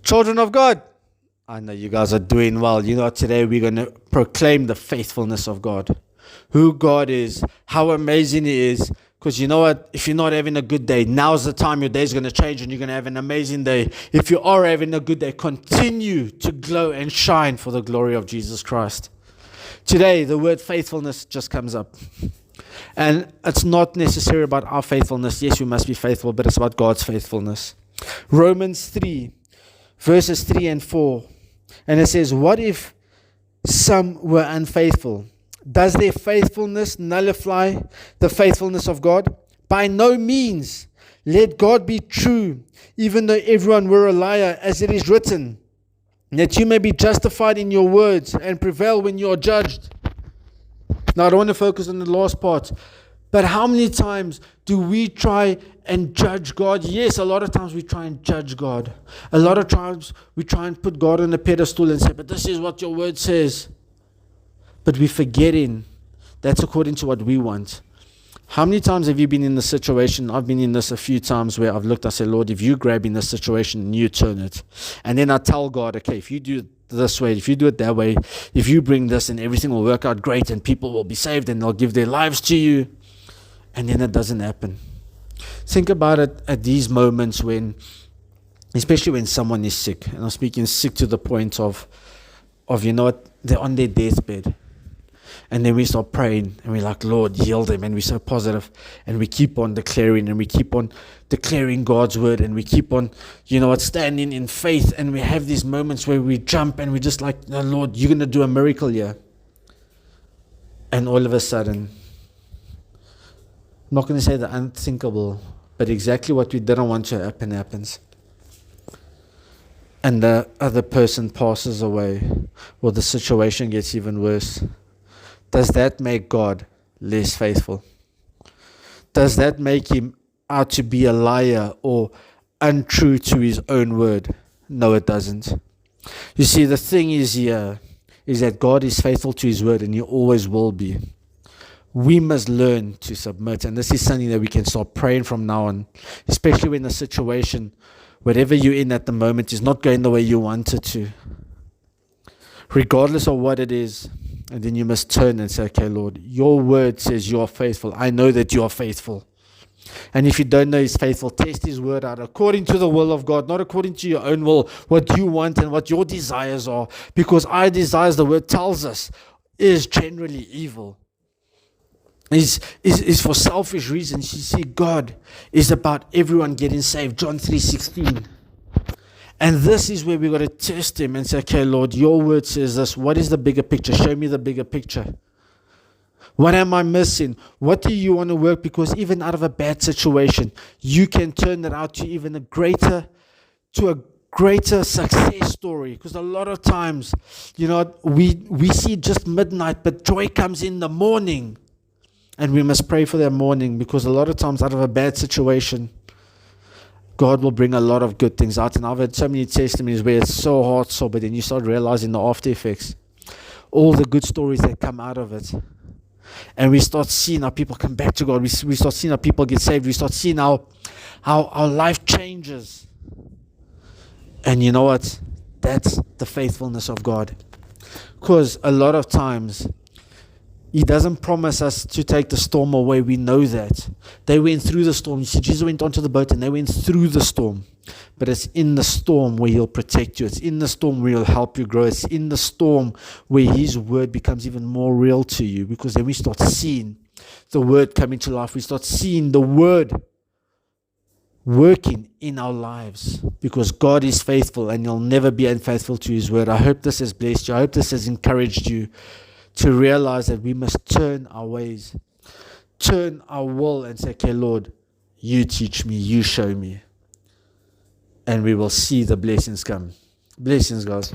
Children of God, I know you guys are doing well. You know what? Today we're going to proclaim the faithfulness of God. Who God is, how amazing He is. Because you know what? If you're not having a good day, now's the time your day's going to change and you're going to have an amazing day. If you are having a good day, continue to glow and shine for the glory of Jesus Christ. Today, the word faithfulness just comes up. And it's not necessarily about our faithfulness. Yes, we must be faithful, but it's about God's faithfulness. Romans 3, verses 3 and 4. And it says, what if some were unfaithful? Does their faithfulness nullify the faithfulness of God? By no means. Let God be true, even though everyone were a liar, as it is written, that you may be justified in your words and prevail when you are judged. Now, I don't want to focus on the last part, but how many times do we try and judge God? Yes, a lot of times we try and judge God. A lot of times we try and put God on a pedestal and say, but this is what your word says. But we're forgetting that's according to what we want. How many times have you been in this situation? I've been in this a few times where I've looked, I say, Lord, if you grab in this situation, you turn it. And then I tell God, okay, if you do it this way, if you do it that way, if you bring this and everything will work out great and people will be saved and they'll give their lives to you. And then it doesn't happen. Think about it at these moments when, especially when someone is sick. And I'm speaking sick to the point of you know what, they're on their deathbed. And then we start praying and we're like, Lord, heal them. And we're so positive and we keep on declaring and we keep on declaring God's word and we keep on, you know what, standing in faith. And we have these moments where we jump and we're just like, no, Lord, you're going to do a miracle here. And all of a sudden, I'm not going to say the unthinkable, but exactly what we didn't want to happen happens. And the other person passes away or the situation gets even worse. Does that make God less faithful? Does that make Him out to be a liar or untrue to His own word? No, it doesn't. You see, the thing is here is that God is faithful to His word and He always will be. We must learn to submit, and this is something that we can start praying from now on, especially when the situation, whatever you're in at the moment, is not going the way you want it to. Regardless of what it is, and then you must turn and say, okay, Lord, your word says you are faithful. I know that you are faithful. And if you don't know He's faithful, test His word out according to the will of God, not according to your own will, what you want and what your desires are. Because our desires, the word tells us, is generally evil. Is for selfish reasons. You see, God is about everyone getting saved. John 3:16. And this is where we've got to test Him and say, okay, Lord, your word says this. What is the bigger picture? Show me the bigger picture. What am I missing? What do you want to work? Because even out of a bad situation, you can turn it out to even a greater success story. Because a lot of times, you know, we see just midnight, but joy comes in the morning. And we must pray for that morning, because a lot of times out of a bad situation, God will bring a lot of good things out. And I've had so many testimonies where it's so hard, but then you start realizing the after effects, all the good stories that come out of it. And we start seeing how people come back to God. We start seeing how people get saved. We start seeing how our life changes. And you know what? That's the faithfulness of God. Because a lot of times, He doesn't promise us to take the storm away. We know that. They went through the storm. You see, Jesus went onto the boat and they went through the storm. But it's in the storm where He'll protect you. It's in the storm where He'll help you grow. It's in the storm where His word becomes even more real to you. Because then we start seeing the word coming to life. We start seeing the word working in our lives. Because God is faithful and He'll never be unfaithful to His word. I hope this has blessed you. I hope this has encouraged you to realize that we must turn our ways, turn our will and say, okay, Lord, you teach me, you show me. And we will see the blessings come. Blessings, guys.